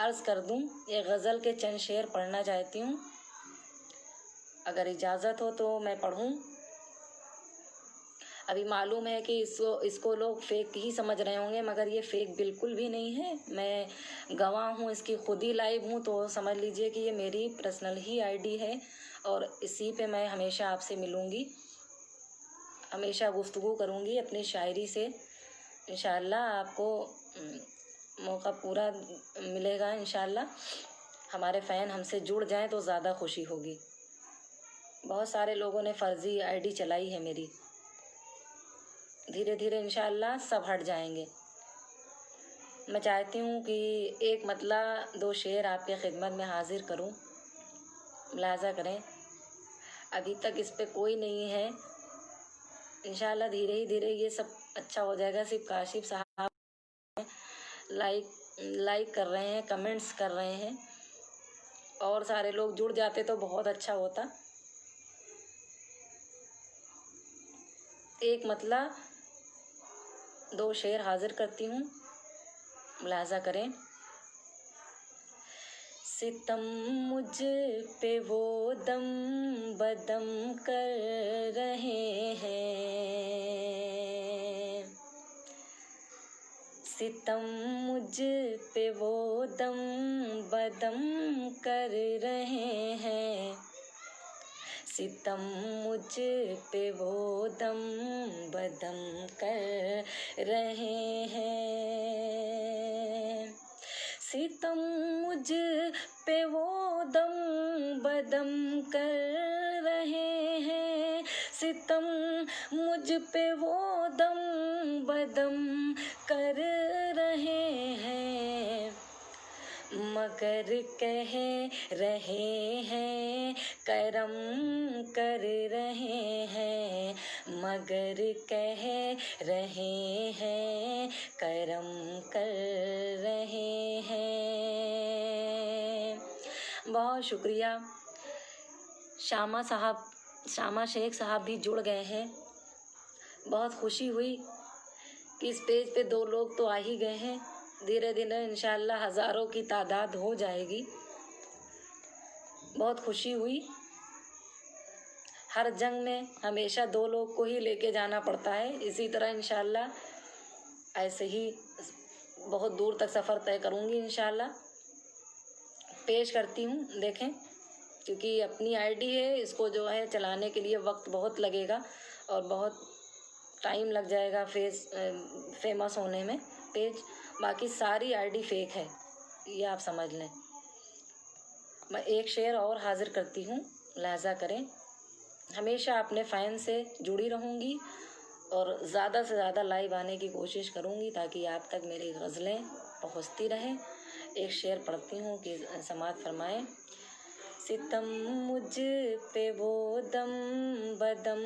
अर्ज़ कर दूं, ये गज़ल के चंद शेर पढ़ना चाहती हूँ। अगर इजाज़त हो तो मैं पढ़ूँ। अभी मालूम है कि इसको लोग फेक ही समझ रहे होंगे, मगर ये फेक बिल्कुल भी नहीं है। मैं गवाह हूँ, इसकी खुद ही लाइव हूँ, तो समझ लीजिए कि ये मेरी पर्सनल ही आईडी है और इसी पे मैं हमेशा आपसे मिलूँगी, हमेशा गुफ्तगू करूँगी अपनी शायरी से। इंशाअल्लाह आपको मौका पूरा मिलेगा। इंशाअल्लाह हमारे फ़ैन हमसे जुड़ जाएं तो ज़्यादा खुशी होगी। बहुत सारे लोगों ने फ़र्ज़ी आईडी चलाई है मेरी, धीरे धीरे इंशाअल्लाह सब हट जाएंगे। मैं चाहती हूँ कि एक मतला 2 शेर आपके खिदमत में हाजिर करूँ, मुलाज़ा करें। अभी तक इस पे कोई नहीं है, इंशाअल्लाह धीरे ही धीरे ये सब अच्छा हो जाएगा। सिर्फ काशिफ साहब लाइक कर रहे हैं, कमेंट्स कर रहे हैं, और सारे लोग जुड़ जाते तो बहुत अच्छा होता। एक मतला 2 शेर हाजिर करती हूँ, मुलाज़ा करें। सितम मुझ पे वो दम बदम कर रहे हैं, सितम मुझ पे वो दम बदम कर रहे हैं, सितम मुझ पे वो दम बदम कर रहे हैं, सितम मुझ पे वो दम बदम कर रहे हैं, सितम मुझ पे वो दम बदम कर रहे हैं, मगर कह रहे हैं करम कर रहे हैं, मगर कह रहे हैं करम कर रहे हैं। बहुत शुक्रिया। शामा शेख साहब भी जुड़ गए हैं। बहुत खुशी हुई कि इस पेज पे 2 लोग तो आ ही गए हैं। धीरे धीरे इंशाअल्लाह हज़ारों की तादाद हो जाएगी। बहुत खुशी हुई। हर जंग में हमेशा 2 लोग को ही लेके जाना पड़ता है। इसी तरह इंशाअल्लाह ऐसे ही बहुत दूर तक सफ़र तय करूँगी इंशाअल्लाह। पेश करती हूँ, देखें, क्योंकि अपनी आईडी है, इसको जो है चलाने के लिए वक्त बहुत लगेगा और बहुत टाइम लग जाएगा फेमस होने में पेज। बाकी सारी आईडी फेक है, ये आप समझ लें। मैं एक शेर और हाजिर करती हूँ, लिहाजा करें। हमेशा अपने फ़ैन से जुड़ी रहूँगी और ज़्यादा से ज़्यादा लाइव आने की कोशिश करूँगी ताकि आप तक मेरी गज़लें पहुँचती रहें। एक शेर पढ़ती हूँ कि समाअत फरमाएं। सितम मुझ पे वो दम बदम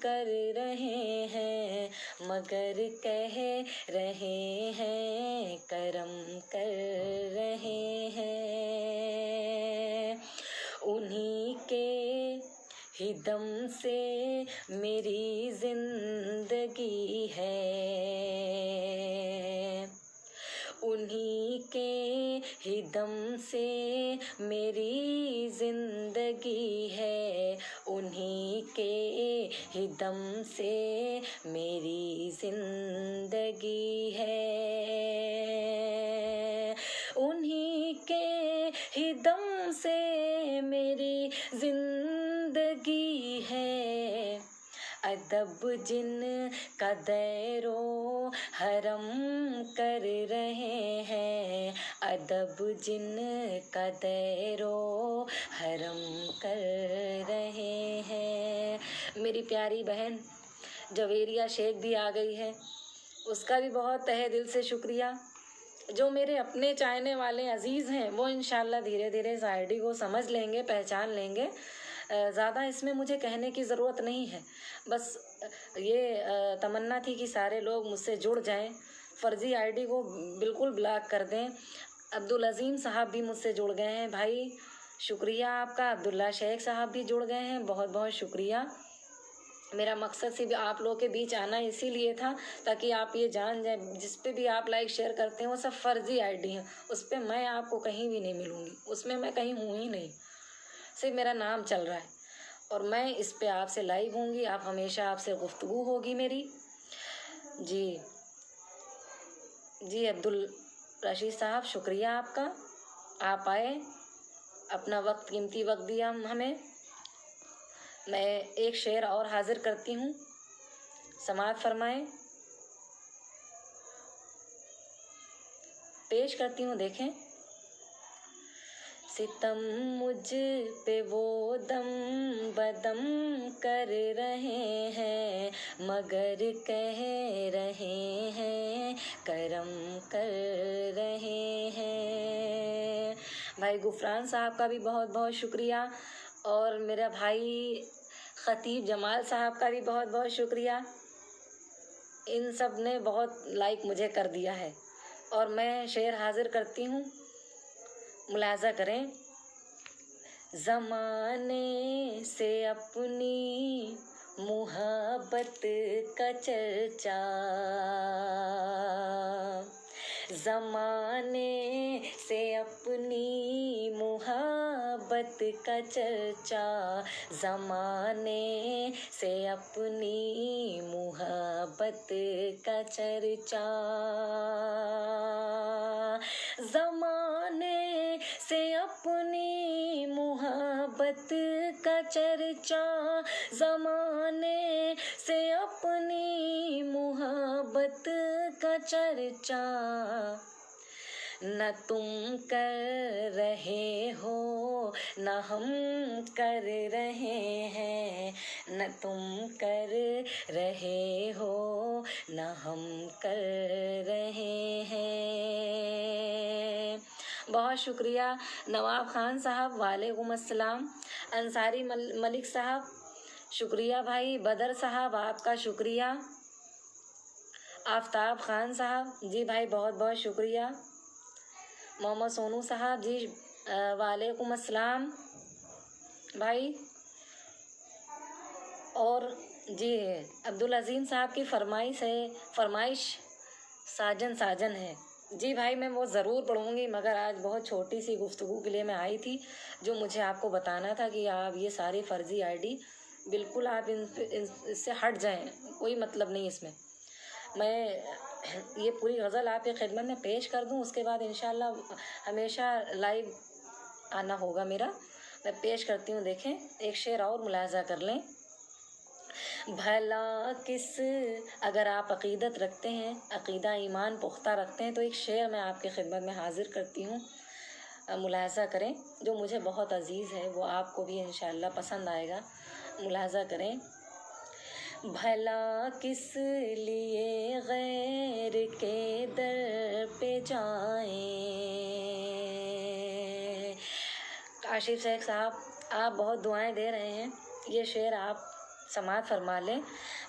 कर रहे हैं, मगर कह रहे हैं करम कर रहे हैं, उन्हीं के ही दम से मेरी जिंदगी है, उन्हीं के ही दम से मेरी जिंदगी है, उन्हीं के ही दम से मेरी जिंदगी है, उन्हीं के ही दम से मेरी जिंदगी है, अदब जिन का दैरो हरम कर रहे हैं, अदब जिन का दैरो हरम कर रहे हैं। मेरी प्यारी बहन जवेरिया शेख भी आ गई है, उसका भी बहुत तहे दिल से शुक्रिया। जो मेरे अपने चाहने वाले अजीज़ हैं वो इंशाल्लाह धीरे धीरे इस आईडी को समझ लेंगे, पहचान लेंगे। ज़्यादा इसमें मुझे कहने की ज़रूरत नहीं है, बस ये तमन्ना थी कि सारे लोग मुझसे जुड़ जाएं, फ़र्ज़ी आईडी को बिल्कुल ब्लॉक कर दें। अब्दुल अज़ीम साहब भी मुझसे जुड़ गए हैं, भाई शुक्रिया आपका। अब्दुल्ला शेख साहब भी जुड़ गए हैं, बहुत बहुत शुक्रिया। मेरा मकसद सिर्फ आप लोगों के बीच आना इसीलिए था ताकि आप ये जान जाए, जिस पे भी आप लाइक शेयर करते हैं वो सब फर्जी आईडी हैं, उस पर मैं आपको कहीं भी नहीं मिलूँगी, उसमें मैं कहीं हूँ ही नहीं, सिर्फ मेरा नाम चल रहा है और मैं इस पे आपसे लाइव होंगी, आप हमेशा आपसे गुफ्तगू होगी मेरी। जी जी अब्दुल रशीद साहब, शुक्रिया आपका, आप आए, अपना वक्त, कीमती वक्त दिया हमें। मैं एक शेर और हाजिर करती हूँ, समाअत फरमाएं, पेश करती हूँ, देखें। सितम मुझ पे वो दम बदम कर रहे हैं, मगर कह रहे हैं करम कर रहे हैं। भाई गुफरान साहब का भी बहुत बहुत शुक्रिया और मेरा भाई खतीब जमाल साहब का भी बहुत बहुत शुक्रिया। इन सब ने बहुत लाइक मुझे कर दिया है और मैं शेर हाजिर करती हूँ, मुलाजा करें। ज़माने से अपनी मुहब्बत का चर्चा, ज़माने से अपनी मुहब्बत का चर्चा, ज़माने से अपनी मुहब्बत का चर्चा, ज़माने से अपनी मुहब्बत का चर्चा, ज़माने से अपनी मुहब्बत का चर्चा, न तुम कर रहे हो न हम कर रहे हैं, न तुम कर रहे हो न हम कर रहे हैं। बहुत शुक्रिया नवाब खान साहब, वालेकुम अस्सलाम। अंसारी मलिक साहब शुक्रिया भाई। बदर साहब आपका शुक्रिया। आफ्ताब खान साहब जी भाई बहुत बहुत शुक्रिया। मोहम्मद सोनू साहब जी वालेकुम अस्सलाम भाई। और जी अब्दुल अजीम साहब की फरमाइश साजन है जी भाई, मैं वो ज़रूर पढ़ूँगी, मगर आज बहुत छोटी सी गुफ्तगू के लिए मैं आई थी, जो मुझे आपको बताना था कि आप ये सारी फ़र्ज़ी आईडी बिल्कुल आप इससे हट जाएं, कोई मतलब नहीं इसमें। मैं ये पूरी गज़ल आपकी खिदमत में पेश कर दूं, उसके बाद इंशाल्लाह हमेशा लाइव आना होगा मेरा। मैं पेश करती हूँ, देखें, एक शेर और मुलाजा कर लें। भला किस, अगर आप अक़ीदत रखते हैं, अक़ीदा ईमान पुख्ता रखते हैं, तो एक शेर मैं आपकी खिदमत में हाज़िर करती हूँ, मुलाजा करें, जो मुझे बहुत अज़ीज़ है, वो आपको भी इंशाअल्लाह पसंद आएगा। मुलाजा करें। भला किस लिए गैर के दर पे जाएं। आशिफ शेख साहब आप बहुत दुआएं दे रहे हैं, ये शेर आप समाअत फरमा लें।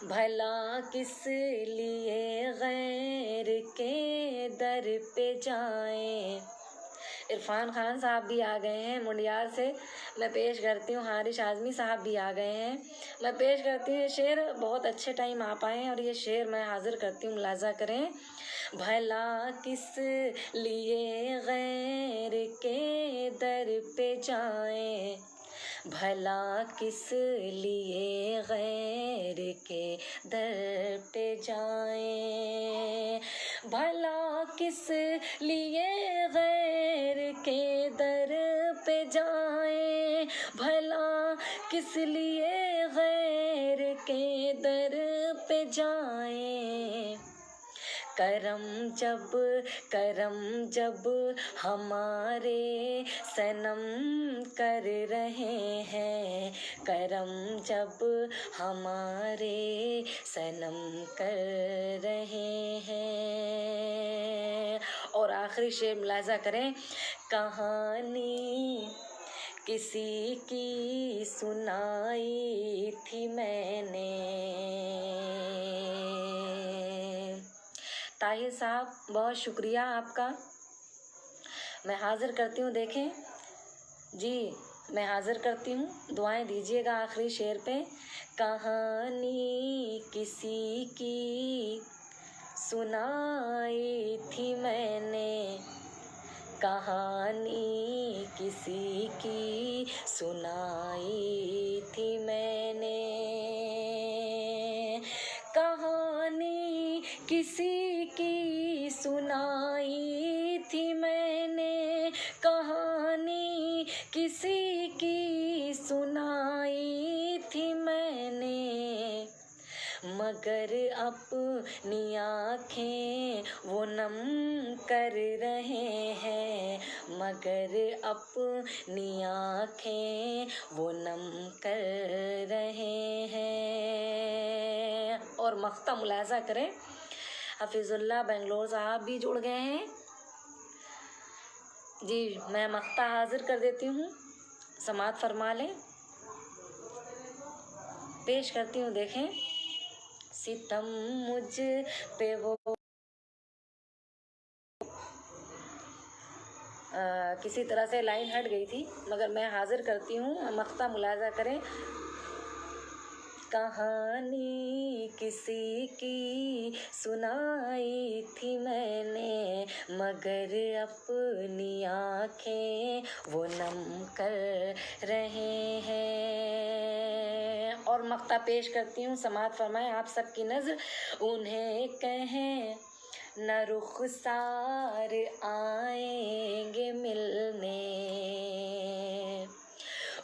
भला किस लिए गैर के दर पे जाएं। इरफान खान साहब भी आ गए हैं मुंडियार से, मैं पेश करती हूँ। हारिश आज़मी साहब भी आ गए हैं, मैं पेश करती हूँ। ये शेर बहुत अच्छे टाइम आप आए और ये शेर मैं हाजिर करती हूँ, मुलाजा करें। भला किस लिए गैर के दर पे जाएं, भला किस लिए गैर के दर पे जाएं, भला किस लिए गैर के दर पे जाएं, भला किस लिए गैर के दर पे जाएं। करम जब हमारे सनम कर रहे हैं, करम जब हमारे सनम कर रहे हैं। और आखिरी शेर मुलाजा करें। कहानी किसी की सुनाई थी मैंने, ताहिर साहब बहुत शुक्रिया आपका। मैं हाज़िर करती हूँ, देखें जी, मैं हाज़िर करती हूँ, दुआएं दीजिएगा आखिरी शेर पे। कहानी किसी की सुनाई थी मैंने, कहानी किसी की सुनाई थी मैंने, कहानी किसी की सुनाई थी मैंने, कहानी किसी की सुनाई थी मैंने, मगर अपनी आँखें वो नम कर रहे हैं, मगर अपनी आँखें वो नम कर रहे हैं। और मख्ता मुलाजा करें, हफीजुल्लाह बेंगलोर साहब भी जुड़ गए हैं जी। मैं मख्ता हाजिर कर देती हूँ, समात फरमा लें। पेश करती हूँ, देखें। सितम मुझ पे वो किसी तरह से लाइन हट गई थी, मगर मैं हाजिर करती हूँ। मख्ता मुलाजा करें। कहानी किसी की सुनाई थी मैंने, मगर अपनी आँखें वो नम कर रहे हैं। और मख्ता पेश करती हूँ, समात फरमाएं आप सबकी नज़र। उन्हें कहें न रुखसार आएंगे मिलने,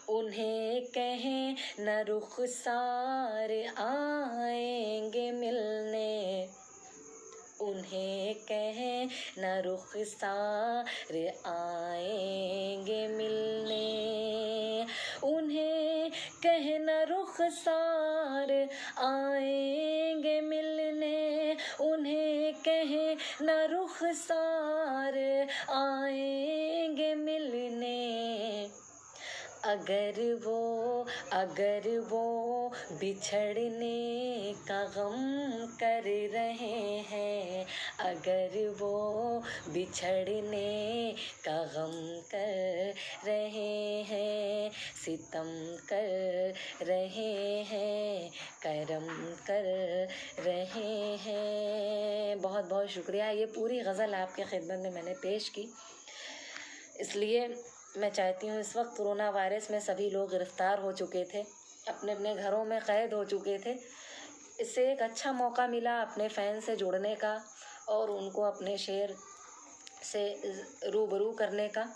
उन्हें कहें न रुखसार आएंगे मिलने, उन्हें कहें न रुखसार आएंगे मिलने, उन्हें कहें न रुखसार आएंगे मिलने, उन्हें कहें न रुखसार आएंगे मिलने, अगर वो बिछड़ने का गम कर रहे हैं, अगर वो बिछड़ने का गम कर रहे हैं, सितम कर रहे हैं, करम कर रहे हैं। बहुत बहुत शुक्रिया। ये पूरी गज़ल आपके खिदमत में मैंने पेश की। इसलिए मैं चाहती हूँ, इस वक्त कोरोना वायरस में सभी लोग गिरफ्तार हो चुके थे, अपने अपने घरों में कैद हो चुके थे। इससे एक अच्छा मौका मिला अपने फ़ैन से जुड़ने का और उनको अपने शेर से रूबरू करने का।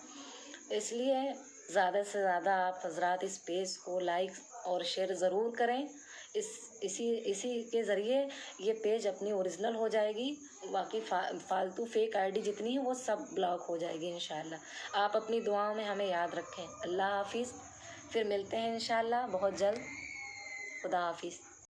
इसलिए ज़्यादा से ज़्यादा आप हजरात इस पेज को लाइक और शेयर ज़रूर करें। इसी के ज़रिए ये पेज अपनी ओरिजिनल हो जाएगी। बाकी फालतू फेक आईडी जितनी है वो सब ब्लॉक हो जाएगी इंशाल्लाह। आप अपनी दुआओं में हमें याद रखें। अल्लाह हाफिज़। फिर मिलते हैं इंशाल्लाह बहुत जल्द। खुदा हाफिज़।